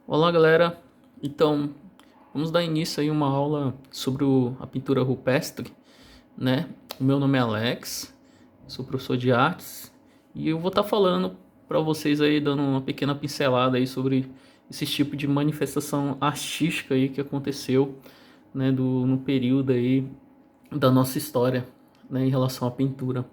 Olá, galera. Então, vamos dar início aí a uma aula sobre a pintura rupestre, né? O meu nome é Alex, sou professor de artes e eu vou estar falando para vocês aí, dando uma pequena pincelada aí sobre esse tipo de manifestação artística aí que aconteceu, né, no período aí da nossa história, né, em relação à pintura.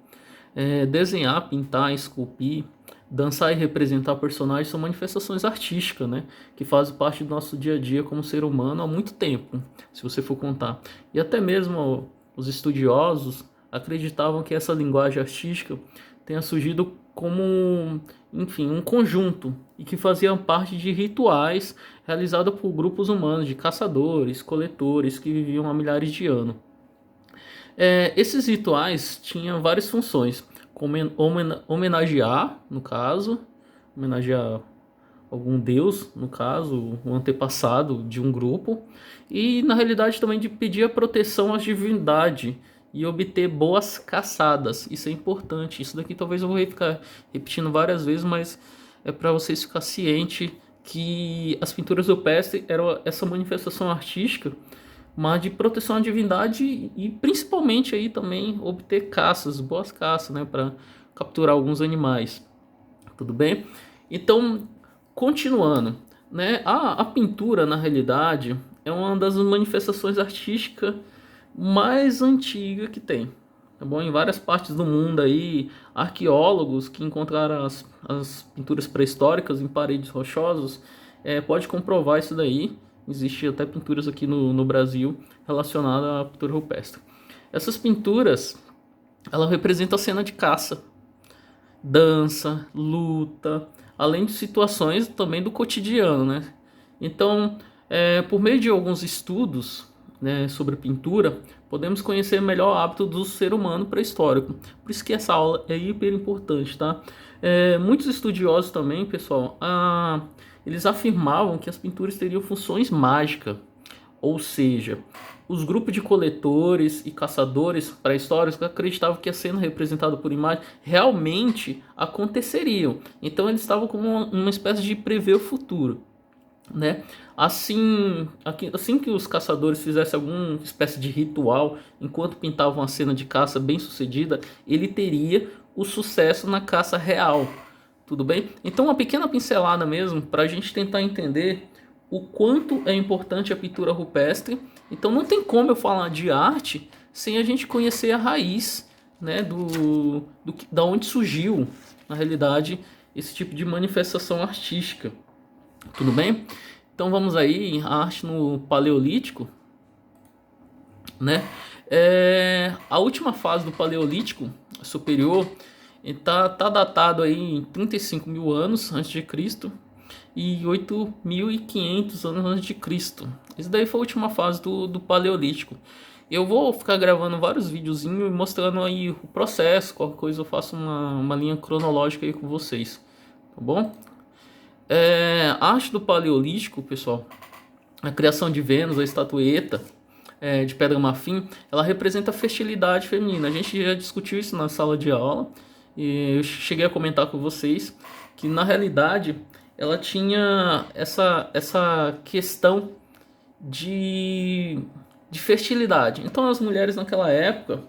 Desenhar, pintar, esculpir, dançar e representar personagens são manifestações artísticas, né? Que fazem parte do nosso dia a dia como ser humano há muito tempo, se você for contar. E até mesmo os estudiosos acreditavam que essa linguagem artística tenha surgido como, enfim, um conjunto e que faziam parte de rituais realizados por grupos humanos de caçadores, coletores que viviam há milhares de anos. Esses rituais tinham várias funções, como homenagear, no caso, homenagear algum deus, no caso, o antepassado de um grupo, e na realidade também de pedir a proteção às divindades e obter boas caçadas. Isso é importante. Isso daqui talvez eu vou ficar repetindo várias vezes, mas é para vocês ficar ciente que as pinturas rupestres eram essa manifestação artística, mas de proteção à divindade e principalmente aí também obter caças, boas caças, né, para capturar alguns animais. Tudo bem? Então, continuando, né, a pintura na realidade é uma das manifestações artísticas mais antigas que tem. Tá bom? Em várias partes do mundo aí, arqueólogos que encontraram as pinturas pré-históricas em paredes rochosas, pode comprovar isso daí. Existem até pinturas aqui no Brasil relacionadas à pintura rupestre. Essas pinturas, ela representa a cena de caça, dança, luta, além de situações também do cotidiano, né? Então, por meio de alguns estudos, né, sobre pintura, podemos conhecer melhor o hábito do ser humano pré-histórico. Por isso que essa aula é hiper importante, tá? Muitos estudiosos também, pessoal, eles afirmavam que as pinturas teriam funções mágicas, ou seja, os grupos de coletores e caçadores pré-históricos acreditavam que a cena representada por imagem realmente aconteceriam. Então eles estavam como uma espécie de prever o futuro, né? Assim que os caçadores fizessem alguma espécie de ritual enquanto pintavam a cena de caça bem sucedida, ele teria o sucesso na caça real. Tudo bem? Então uma pequena pincelada mesmo para a gente tentar entender o quanto é importante a pintura rupestre. Então não tem como eu falar de arte sem a gente conhecer a raiz, né, da onde surgiu, na realidade, esse tipo de manifestação artística. Tudo bem? Então vamos aí, a arte no Paleolítico, né? A última fase do Paleolítico superior tá datado aí em 35 mil anos antes de Cristo e 8.500 anos antes de Cristo. Isso daí foi a última fase do Paleolítico. Eu vou ficar gravando vários videozinhos mostrando aí o processo, qualquer coisa eu faço uma linha cronológica aí com vocês, tá bom? A arte do Paleolítico, pessoal, a criação de Vênus, a estatueta de pedra marfim, ela representa a fertilidade feminina. A gente já discutiu isso na sala de aula e eu cheguei a comentar com vocês que na realidade ela tinha essa questão de, de fertilidade. Então as mulheres naquela época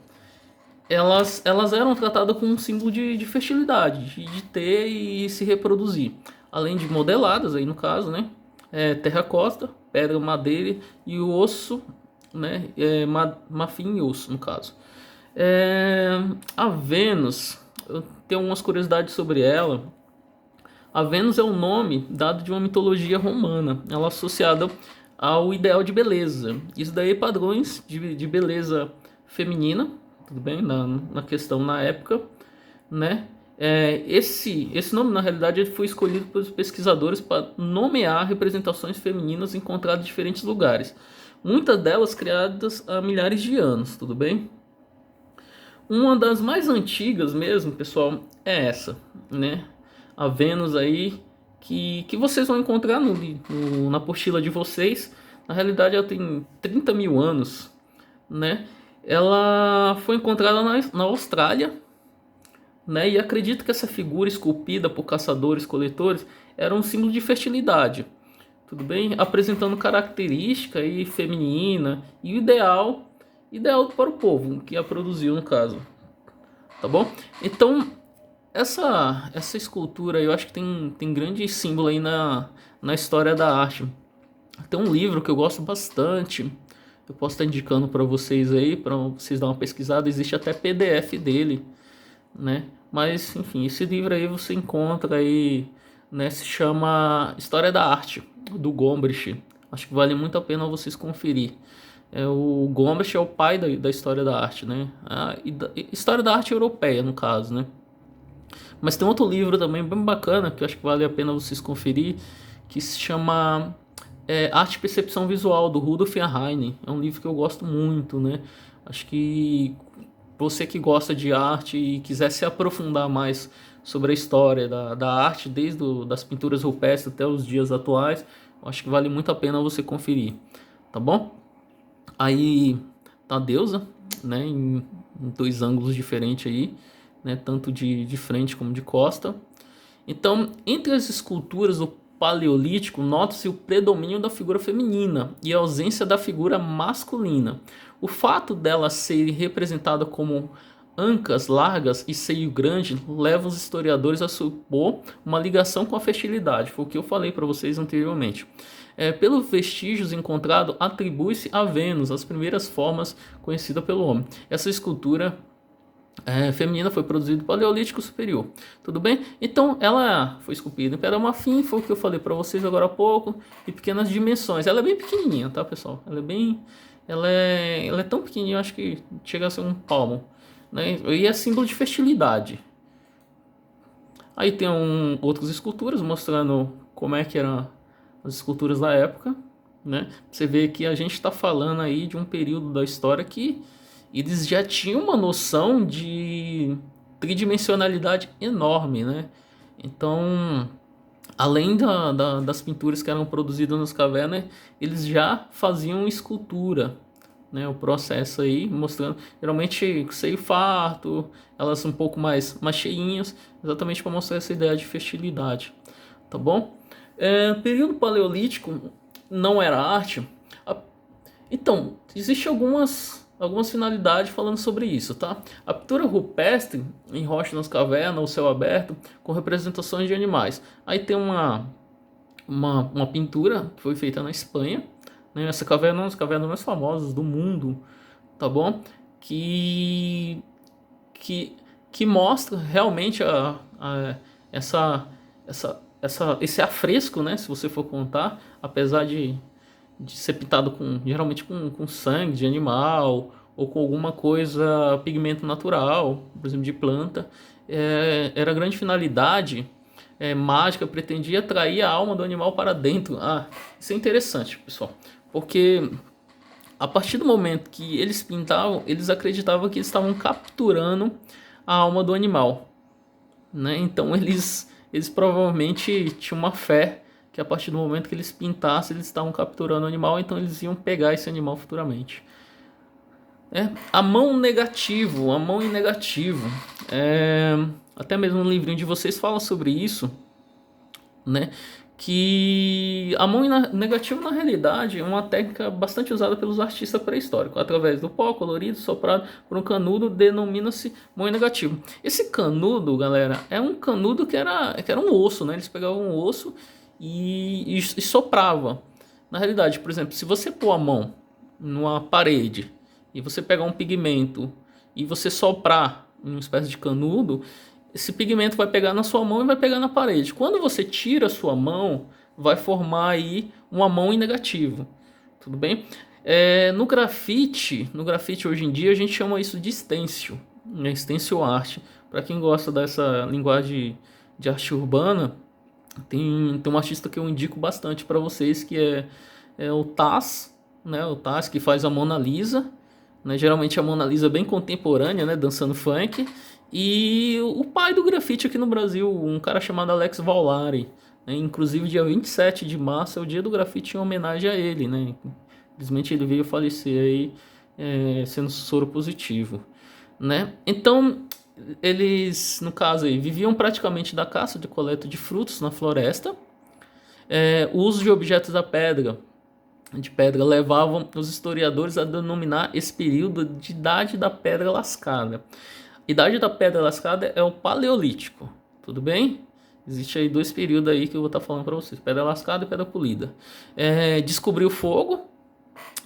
elas eram tratadas como um símbolo de fertilidade, de ter e se reproduzir. Além de modeladas, aí no caso, né? Terracota, pedra, madeira e o osso, né? Marfim e osso, no caso. A Vênus, eu tenho algumas curiosidades sobre ela. A Vênus é o nome dado de uma mitologia romana, ela é associada ao ideal de beleza. Isso daí padrões de beleza feminina, tudo bem, na questão na época, né? Esse nome, na realidade, ele foi escolhido pelos pesquisadores para nomear representações femininas encontradas em diferentes lugares. Muitas delas criadas há milhares de anos, tudo bem? Uma das mais antigas mesmo, pessoal, é essa, né? A Vênus aí, que vocês vão encontrar na apostila de vocês. Na realidade, ela tem 30 mil anos, né? Ela foi encontrada na Austrália, né? E acredito que essa figura esculpida por caçadores-coletores era um símbolo de fertilidade. tudo bem? Apresentando característica aí feminina e o ideal para o povo que a produziu no caso, tá bom? Então, essa escultura eu acho que tem grande símbolo aí na história da arte. Tem um livro que eu gosto bastante, eu posso estar indicando para vocês aí, para vocês dar uma pesquisada, existe até PDF dele, né? Mas, enfim, esse livro aí você encontra aí, né? Se chama História da Arte, do Gombrich. Acho que vale muito a pena vocês conferir. O Gombrich é o pai da história da arte, né? História da arte europeia, no caso, né? Mas tem outro livro também bem bacana, que eu acho que vale a pena vocês conferir, que se chama Arte e Percepção Visual, do Rudolf Heine. É um livro que eu gosto muito, né? Acho que você que gosta de arte e quiser se aprofundar mais sobre a história da arte, desde das pinturas rupestres até os dias atuais, acho que vale muito a pena você conferir, tá bom? Aí tá a deusa, né, em dois ângulos diferentes aí, né, tanto de frente como de costa. Então, entre as esculturas do Paleolítico, nota-se o predomínio da figura feminina e a ausência da figura masculina. O fato dela ser representada como ancas largas e seio grande leva os historiadores a supor uma ligação com a fertilidade, foi o que eu falei para vocês anteriormente. Pelos vestígios encontrados, atribui-se a Vênus as primeiras formas conhecidas pelo homem. Essa escultura feminina foi produzida no Paleolítico Superior, tudo bem? Então ela foi esculpida em pedra marfim, foi o que eu falei para vocês agora há pouco, de pequenas dimensões. Ela é bem pequenininha, tá, pessoal? Ela é tão pequenininha, eu acho que chega a ser um palmo, né? E é símbolo de fertilidade. Aí tem outras esculturas mostrando como é que eram as esculturas da época, né? Você vê que a gente está falando aí de um período da história que eles já tinham uma noção de tridimensionalidade enorme, né? Então, além das pinturas que eram produzidas nas cavernas, eles já faziam escultura, né? O processo aí mostrando, geralmente seio farto, elas um pouco mais cheinhas, exatamente para mostrar essa ideia de fertilidade, tá bom? Período paleolítico não era arte. Então, existe algumas finalidades falando sobre isso, tá? A pintura rupestre em rocha nas cavernas, o céu aberto, com representações de animais. Aí tem uma pintura que foi feita na Espanha, né? Essa caverna é uma das cavernas mais famosas do mundo, tá bom? Que mostra realmente esse afresco, né? Se você for contar, apesar de ser pintado geralmente com sangue de animal ou com alguma coisa, pigmento natural, por exemplo, de planta, era a grande finalidade mágica, pretendia atrair a alma do animal para dentro. Isso é interessante, pessoal, porque a partir do momento que eles pintavam, eles acreditavam que eles estavam capturando a alma do animal, né? Então eles provavelmente tinham uma fé que a partir do momento que eles pintassem, eles estavam capturando o animal, então eles iam pegar esse animal futuramente. A mão negativo, a mão em negativo. Até mesmo no livrinho de vocês fala sobre isso, né? Que a mão negativa, na realidade, é uma técnica bastante usada pelos artistas pré-históricos. Através do pó colorido soprado por um canudo, denomina-se mão em negativo. Esse canudo, galera, é um canudo que era um osso, né? Eles pegavam um osso e soprava. Na realidade, por exemplo, se você pôr a mão numa parede e você pegar um pigmento e você soprar em uma espécie de canudo, esse pigmento vai pegar na sua mão e vai pegar na parede. Quando você tira a sua mão, vai formar aí uma mão em negativo, tudo bem? No grafite hoje em dia a gente chama isso de stencil, né? Stencil art. Para quem gosta dessa linguagem de arte urbana, tem um artista que eu indico bastante para vocês, que é o Taz, né? O Taz, que faz a Mona Lisa, né? Geralmente a Mona Lisa é bem contemporânea, né? Dançando funk. E o pai do grafite aqui no Brasil, um cara chamado Alex Vaulari, né? Inclusive dia 27 de março é o dia do grafite em homenagem a ele, né? Infelizmente ele veio falecer aí, sendo soro positivo, né? Então eles, no caso aí, viviam praticamente da caça, de coleta de frutos na floresta. O uso de objetos de pedra levavam os historiadores a denominar esse período de Idade da Pedra Lascada. Idade da Pedra Lascada é o Paleolítico, tudo bem? Existe aí dois períodos aí que eu vou estar falando para vocês, Pedra Lascada e Pedra Polida. Descobriu o fogo,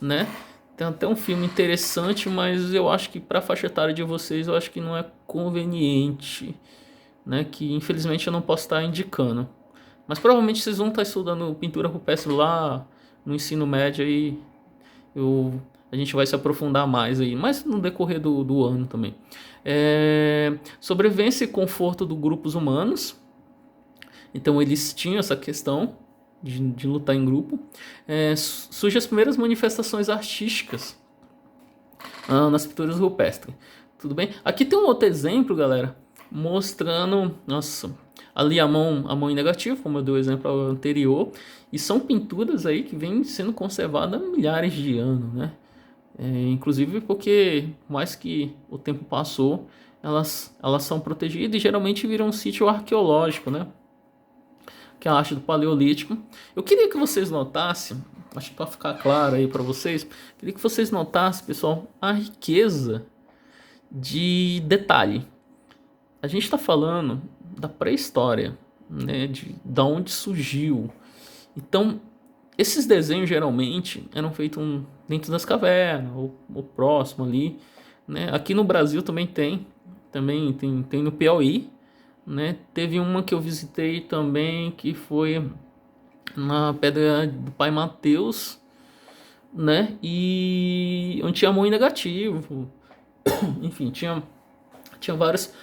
né? Tem até um filme interessante, mas eu acho que para a faixa etária de vocês, eu acho que não é conveniente, né? Que infelizmente eu não posso estar indicando. Mas provavelmente vocês vão estar estudando pintura rupestre lá no ensino médio e a gente vai se aprofundar mais aí, mas no decorrer do ano também. Sobrevivência e conforto dos grupos humanos. Então eles tinham essa questão de lutar em grupo. Surgem as primeiras manifestações artísticas nas pinturas rupestres. Tudo bem? Aqui tem um outro exemplo, galera, mostrando, nossa, ali a mão em negativo, como eu dei o exemplo anterior, e são pinturas aí que vêm sendo conservadas há milhares de anos, né? Inclusive porque, mais que o tempo passou, elas são protegidas e geralmente viram um sítio arqueológico, né? Que é a arte do Paleolítico. Eu queria que vocês notassem, acho que para ficar claro aí para vocês, queria que vocês notassem, pessoal, a riqueza de detalhe. A gente está falando da pré-história, né, da onde surgiu. Então, esses desenhos geralmente eram feitos dentro das cavernas, ou próximo ali, né? Aqui no Brasil também tem no Piauí, né? Teve uma que eu visitei também que foi na Pedra do Pai Mateus, né? E onde tinha mão em negativo, enfim, tinha várias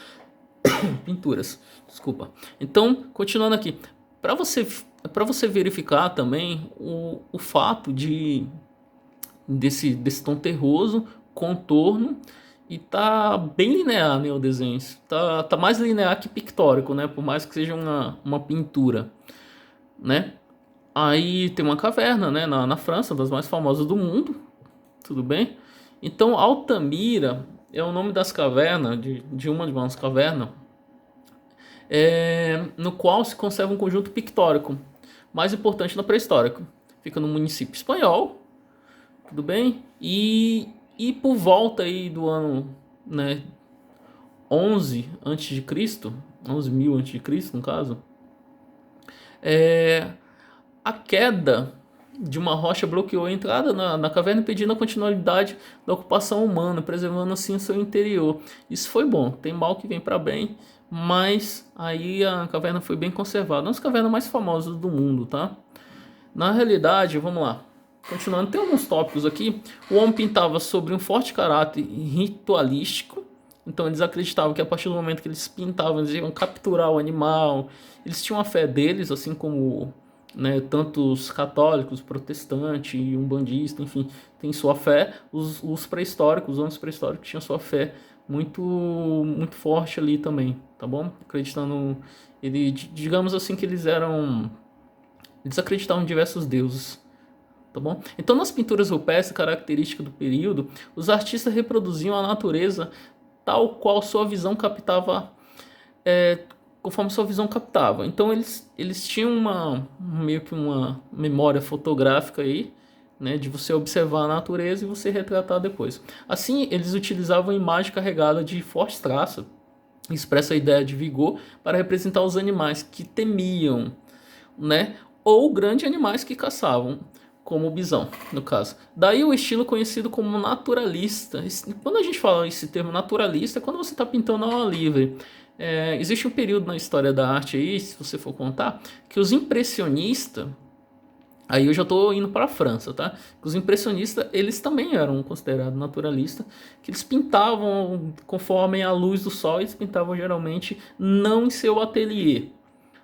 pinturas, desculpa. Então, continuando aqui, para você verificar também o fato desse tom terroso, contorno, e tá bem linear, né, o desenho. Tá mais linear que pictórico, né, por mais que seja uma pintura, né. Aí tem uma caverna, né, na França, das mais famosas do mundo, tudo bem? Então, Altamira é o nome das cavernas, de uma de umas cavernas, no qual se conserva um conjunto pictórico mais importante na pré-histórica. Fica no município espanhol, tudo bem? E por volta aí do ano, né, 11 a.C., 11.000 a.C., no caso, a queda de uma rocha bloqueou a entrada na caverna, impedindo a continuidade da ocupação humana, preservando assim o seu interior. Isso foi bom, tem mal que vem para bem, mas aí a caverna foi bem conservada. Uma das cavernas mais famosas do mundo, tá? Na realidade, vamos lá. Continuando, tem alguns tópicos aqui. O homem pintava sobre um forte caráter ritualístico. Então eles acreditavam que a partir do momento que eles pintavam, eles iam capturar o animal. Eles tinham a fé deles, assim como, né, tanto os católicos, protestantes, umbandistas, enfim, tem sua fé. Os pré-históricos, os homens pré-históricos tinham sua fé muito, muito forte ali também, tá bom? Acreditando, digamos assim que eles acreditavam em diversos deuses. Tá bom? Então, nas pinturas rupestres, característica do período, os artistas reproduziam a natureza tal qual sua visão captava, conforme sua visão captava. Então, eles tinham meio que uma memória fotográfica aí, né, de você observar a natureza e você retratar depois. Assim, eles utilizavam a imagem carregada de fortes traços, expressa a ideia de vigor, para representar os animais que temiam, né, ou grandes animais que caçavam, como o bisão, no caso. Daí o estilo conhecido como naturalista. Quando a gente fala esse termo naturalista, é quando você está pintando ao ar livre. Existe um período na história da arte aí, se você for contar, que os impressionistas, aí eu já estou indo para a França, tá? Os impressionistas, eles também eram considerados naturalistas, que eles pintavam conforme a luz do sol, eles pintavam geralmente não em seu ateliê.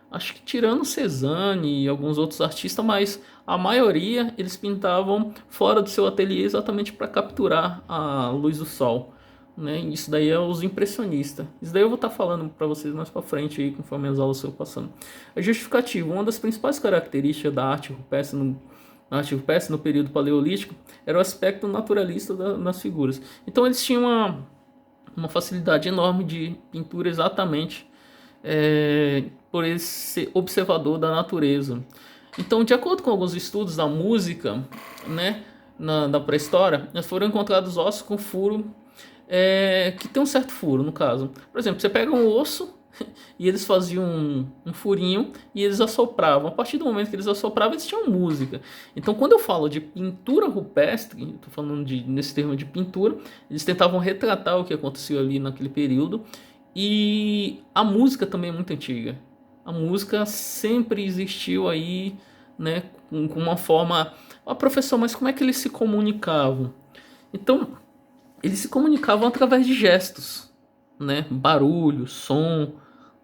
Acho que tirando Cezanne e alguns outros artistas, mas a maioria eles pintavam fora do seu ateliê exatamente para capturar a luz do sol, né? Isso daí é os impressionistas. Isso daí eu vou estar falando para vocês mais para frente aí, conforme as aulas eu passando. A justificativa, uma das principais características da arte rupestre no período paleolítico era o aspecto naturalista das figuras. Então eles tinham uma facilidade enorme de pintura exatamente por ele ser observador da natureza. Então, de acordo com alguns estudos da música, né, na pré-história, foram encontrados ossos com furo, que tem um certo furo, no caso. Por exemplo, você pega um osso e eles faziam um furinho e eles assopravam. A partir do momento que eles assopravam, eles tinham música. Então, quando eu falo de pintura rupestre, estou falando nesse termo de pintura, eles tentavam retratar o que aconteceu ali naquele período. E a música também é muito antiga. A música sempre existiu aí, né, com uma forma... Ah, professor, mas como é que eles se comunicavam? Então, eles se comunicavam através de gestos, né? Barulho, som,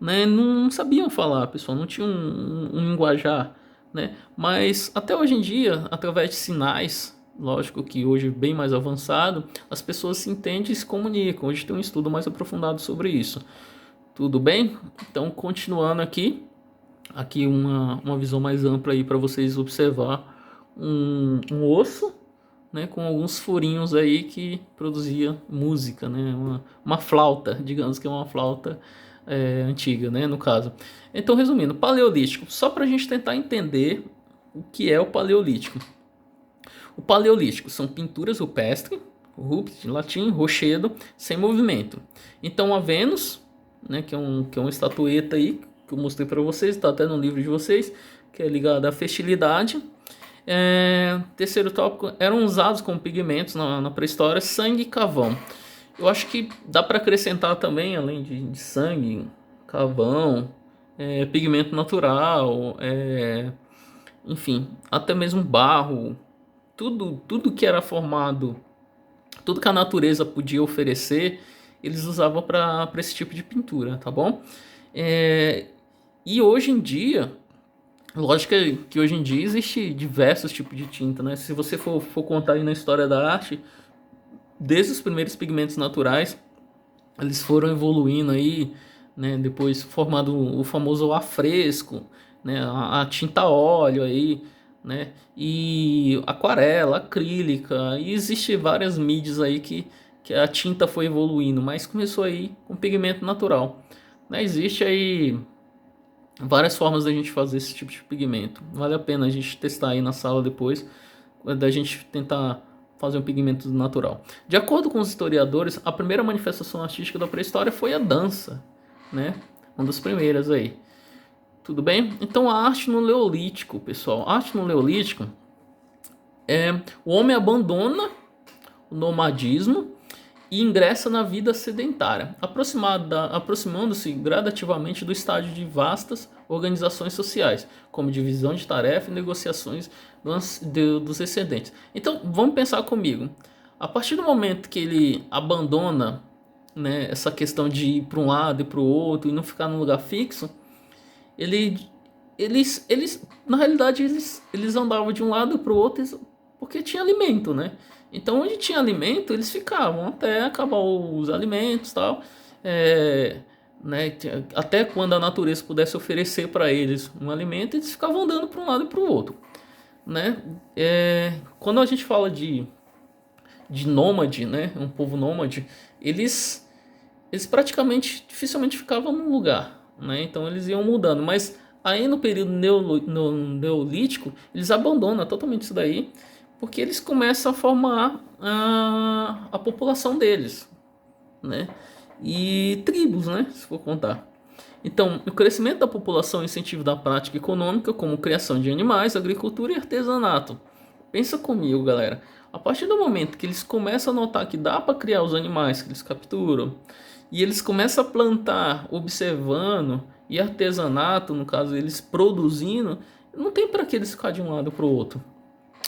né? Não sabiam falar, pessoal, não tinham um linguajar, né? Mas até hoje em dia, através de sinais, lógico que hoje bem mais avançado, as pessoas se entendem e se comunicam. Hoje tem um estudo mais aprofundado sobre isso. Tudo bem? Então, continuando aqui uma visão mais ampla aí para vocês observar um osso, né, com alguns furinhos aí que produzia música, né, uma flauta, digamos que é uma flauta antiga, né, no caso. Então, resumindo, Paleolítico, só para a gente tentar entender o que é o Paleolítico. O Paleolítico são pinturas rupestres, rupt, latim, rochedo, sem movimento. Então, a Vênus, né, que é uma estatueta aí, que eu mostrei para vocês, está até no livro de vocês, que é ligada à fertilidade. Terceiro tópico, eram usados como pigmentos na pré-história sangue e carvão. Eu acho que dá para acrescentar também, além de sangue, carvão, pigmento natural, enfim, até mesmo barro, tudo que era formado, tudo que a natureza podia oferecer, eles usavam para esse tipo de pintura, tá bom? E hoje em dia, lógico que hoje em dia existe diversos tipos de tinta, né? Se você for contar aí na história da arte, desde os primeiros pigmentos naturais, eles foram evoluindo aí, né? Depois formado o famoso afresco, né? A tinta a óleo aí, né? E aquarela, acrílica, e existe várias mídias aí que a tinta foi evoluindo, mas começou aí com pigmento natural, né? Existe aí várias formas da gente fazer esse tipo de pigmento. Vale a pena a gente testar aí na sala depois, da gente tentar fazer um pigmento natural. De acordo com os historiadores, a primeira manifestação artística da pré-história foi a dança, né? Uma das primeiras aí. Tudo bem? Então a arte no Neolítico, pessoal. A arte no Neolítico o homem abandona o nomadismo e ingressa na vida sedentária, aproximando-se gradativamente do estágio de vastas organizações sociais, como divisão de tarefa e negociações dos excedentes. Então, vamos pensar comigo. A partir do momento que ele abandona, né, essa questão de ir para um lado e para o outro e não ficar num lugar fixo, eles na realidade, eles andavam de um lado para o outro porque tinha alimento, né? Então, onde tinha alimento, eles ficavam até acabar os alimentos e tal. Né, até quando a natureza pudesse oferecer para eles um alimento, eles ficavam andando para um lado e para o outro. Né? Quando a gente fala de nômade, né, um povo nômade, eles praticamente dificilmente ficavam num lugar. Né? Então, eles iam mudando. Mas aí no período neolítico, eles abandonam totalmente isso daí, porque eles começam a formar a população deles, né? E tribos, né? Se for contar. Então, o crescimento da população e incentivo da prática econômica, como criação de animais, agricultura e artesanato. Pensa comigo, galera. A partir do momento que eles começam a notar que dá para criar os animais que eles capturam, e eles começam a plantar observando, e artesanato, no caso, eles produzindo, não tem para que eles ficar de um lado para o outro.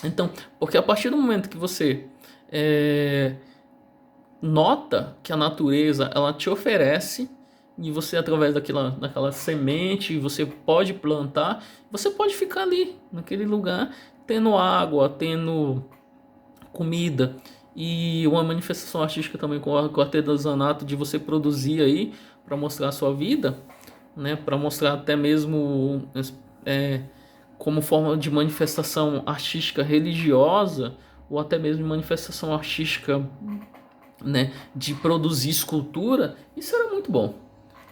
Então, porque a partir do momento que você nota que a natureza ela te oferece, e você através daquela semente você pode plantar, você pode ficar ali naquele lugar tendo água, tendo comida, e uma manifestação artística também com o artesanato de você produzir aí para mostrar a sua vida, né, para mostrar até mesmo como forma de manifestação artística religiosa, ou até mesmo de manifestação artística, né, de produzir escultura. Isso era muito bom,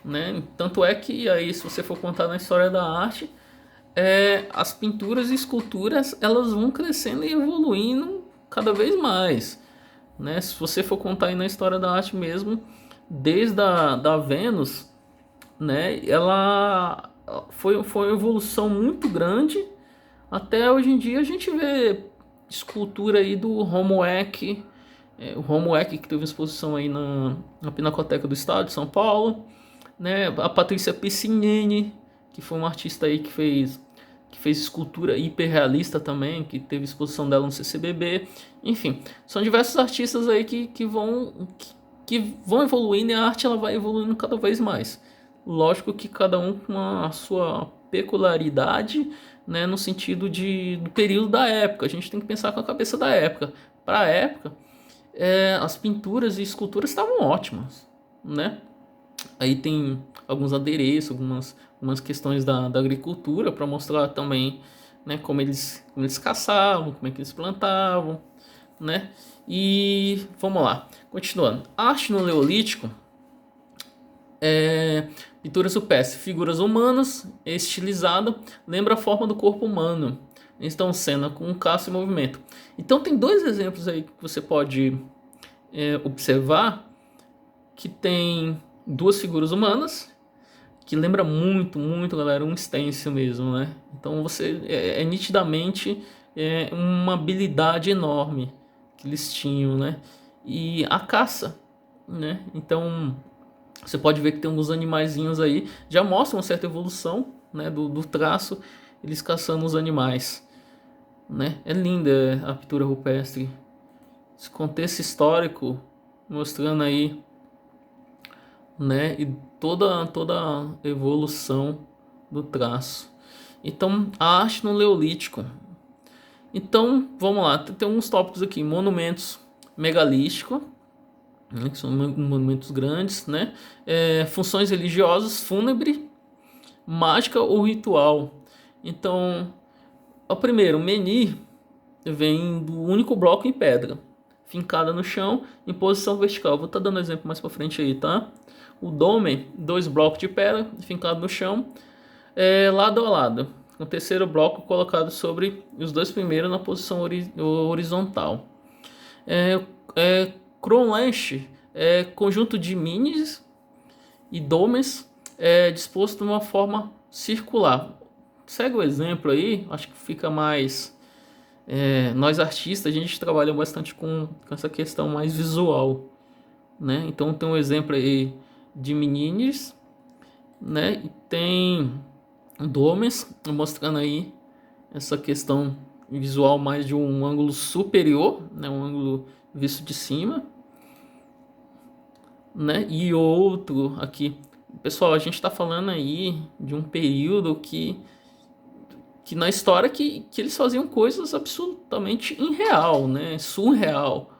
né? Tanto é que aí, se você for contar na história da arte, as pinturas e esculturas elas vão crescendo e evoluindo cada vez mais, né? Se você for contar aí na história da arte mesmo, desde da Vênus, né? Ela foi uma evolução muito grande. Até hoje em dia a gente vê escultura aí do Romo Eck, o Romo Eck que teve uma exposição aí na Pinacoteca do Estado de São Paulo, né? A Patrícia Piscinini, que foi uma artista aí que fez escultura hiperrealista também, que teve exposição dela no CCBB. Enfim, são diversos artistas aí que vão evoluindo e a arte ela vai evoluindo cada vez mais. Lógico que cada um com a sua peculiaridade, né, no sentido do período da época. A gente tem que pensar com a cabeça da época. Para a época, as pinturas e esculturas estavam ótimas, né? Aí tem alguns adereços, algumas questões da agricultura para mostrar também, né, como eles caçavam, como é que eles plantavam, né? E vamos lá, continuando. A arte no Neolítico, pinturas rupestres, figuras humanas, estilizada, lembra a forma do corpo humano. Então, cena com um traço e movimento. Então, tem dois exemplos aí que você pode observar, que tem duas figuras humanas, que lembra muito, muito, galera, um stencil mesmo, né? Então, você nitidamente uma habilidade enorme que eles tinham, né? E a caça, né? Então, você pode ver que tem alguns animaizinhos aí, já mostra uma certa evolução, né, do traço, eles caçando os animais, né? É linda a pintura rupestre, esse contexto histórico mostrando aí, né, e toda a evolução do traço. Então, a arte no Neolítico. Então, vamos lá, tem alguns tópicos aqui: monumentos megalísticos, né, que são monumentos grandes, né? Funções religiosas, fúnebre, mágica ou ritual. Então, o primeiro, menhir, vem do único bloco em pedra, fincada no chão, em posição vertical. Vou estar dando exemplo mais para frente aí, tá? O dome, dois blocos de pedra, fincado no chão, lado a lado. O terceiro bloco colocado sobre os dois primeiros na posição horizontal. Cronlech é conjunto de minis e domes disposto de uma forma circular. Segue o exemplo aí, acho que fica mais. Nós artistas, a gente trabalha bastante com essa questão mais visual, né? Então tem um exemplo aí de meninos, né? E tem domes mostrando aí essa questão visual mais de um ângulo superior, né? Um ângulo visto de cima, né? E outro aqui, pessoal, a gente está falando aí de um período que na história que eles faziam coisas absolutamente irreal, né? Surreal,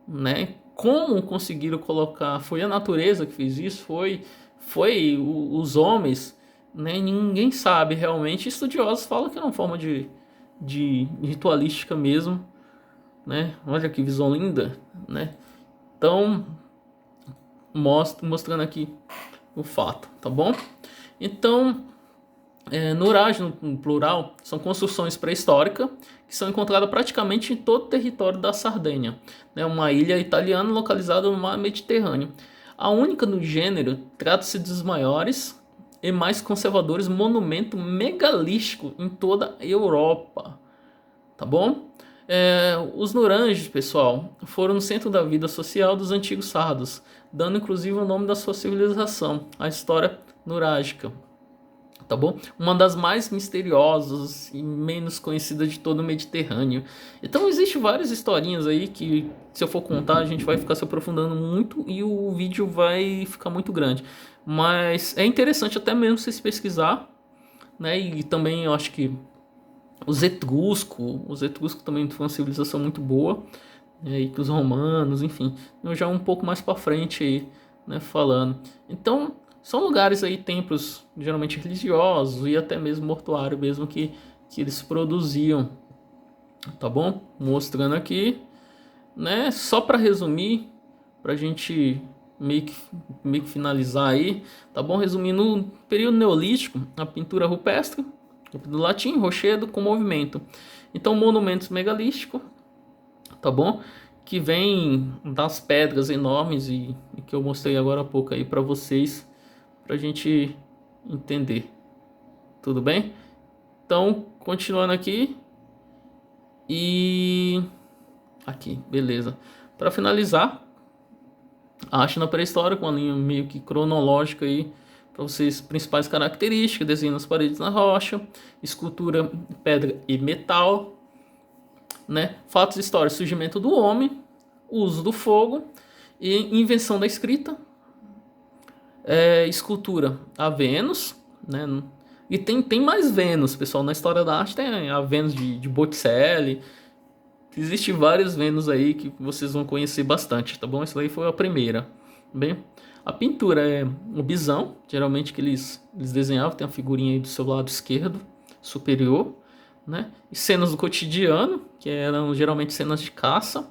né? Como conseguiram colocar? Foi a natureza que fez isso? Foi os homens, né? Ninguém sabe realmente. Estudiosos falam que é uma forma de ritualística mesmo, né? Olha que visão linda, né? Então, mostrando aqui o fato, tá bom? Então, Nurage, no plural, são construções pré-históricas que são encontradas praticamente em todo o território da Sardenha, né? Uma ilha italiana localizada no mar Mediterrâneo. A única do gênero, trata-se dos maiores e mais conservadores monumentos megalísticos em toda a Europa, tá bom? Os Nuranges, pessoal, foram no centro da vida social dos antigos sardos, dando inclusive o nome da sua civilização, a história nurágica, tá bom? Uma das mais misteriosas e menos conhecidas de todo o Mediterrâneo. Então existe várias historinhas aí que, se eu for contar, a gente vai ficar se aprofundando muito e o vídeo vai ficar muito grande. Mas é interessante até mesmo vocês pesquisar, né? E também eu acho que os etruscos também foi uma civilização muito boa, e que os romanos, enfim, eu já um pouco mais para frente aí, né, falando. Então, são lugares aí, templos geralmente religiosos e até mesmo mortuário mesmo que eles produziam, tá bom? Mostrando aqui, né, só para resumir, pra gente meio que finalizar aí, tá bom? Resumindo, no período neolítico, a pintura rupestre, Do latim, rochedo com movimento. Então, monumentos megalísticos, tá bom? Que vem das pedras enormes e que eu mostrei agora há pouco aí para vocês, pra gente entender. Tudo bem? Então, continuando aqui. E aqui, beleza. Para finalizar, a arte na pré-história, com a linha meio que cronológica aí, para vocês, principais características: desenho nas paredes na rocha, escultura, pedra e metal, né? Fatos históricos: surgimento do homem, uso do fogo e invenção da escrita. Escultura, a Vênus, né? E tem mais Vênus, pessoal. Na história da arte tem a Vênus de Botticelli. Existem vários Vênus aí que vocês vão conhecer bastante, tá bom? Essa aí foi a primeira. Bem, a pintura é o bisão, geralmente que eles desenhavam, tem a figurinha aí do seu lado esquerdo, superior, né? E cenas do cotidiano, que eram geralmente cenas de caça.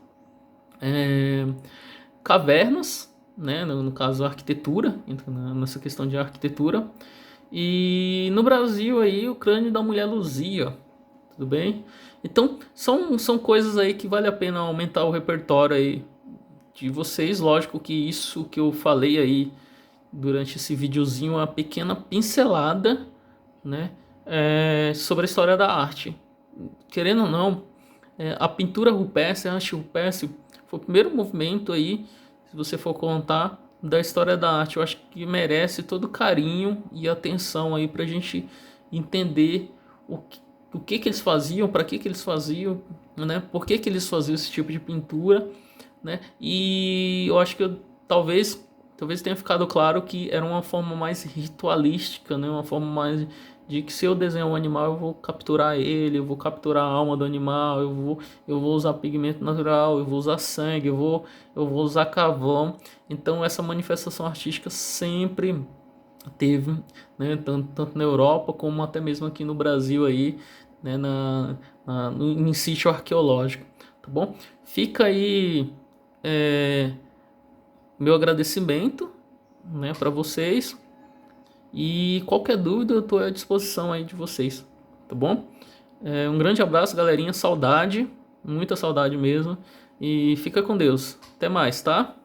Cavernas, né? No caso, a arquitetura, entra nessa questão de arquitetura. E no Brasil aí, o crânio da mulher Luzia, tudo bem? Então, são coisas aí que vale a pena aumentar o repertório aí de vocês. Lógico que isso que eu falei aí durante esse videozinho é uma pequena pincelada, né? Sobre a história da arte. Querendo ou não, a pintura rupestre, a arte rupestre, foi o primeiro movimento aí, se você for contar, da história da arte. Eu acho que merece todo o carinho e atenção aí pra gente entender o que eles faziam, para que eles faziam, né? Por que eles faziam esse tipo de pintura, né? E eu acho que talvez tenha ficado claro que era uma forma mais ritualística, né? Uma forma mais de que se eu desenhar um animal, eu vou capturar ele, eu vou capturar a alma do animal, eu vou usar pigmento natural, eu vou usar sangue, eu vou usar carvão. Então essa manifestação artística sempre teve, né, tanto na Europa como até mesmo aqui no Brasil aí, né, em sítio arqueológico, tá bom? Fica aí meu agradecimento, né, para vocês, e qualquer dúvida eu estou à disposição aí de vocês, tá bom? Um grande abraço, galerinha, saudade, muita saudade mesmo, e fica com Deus. Até mais, tá?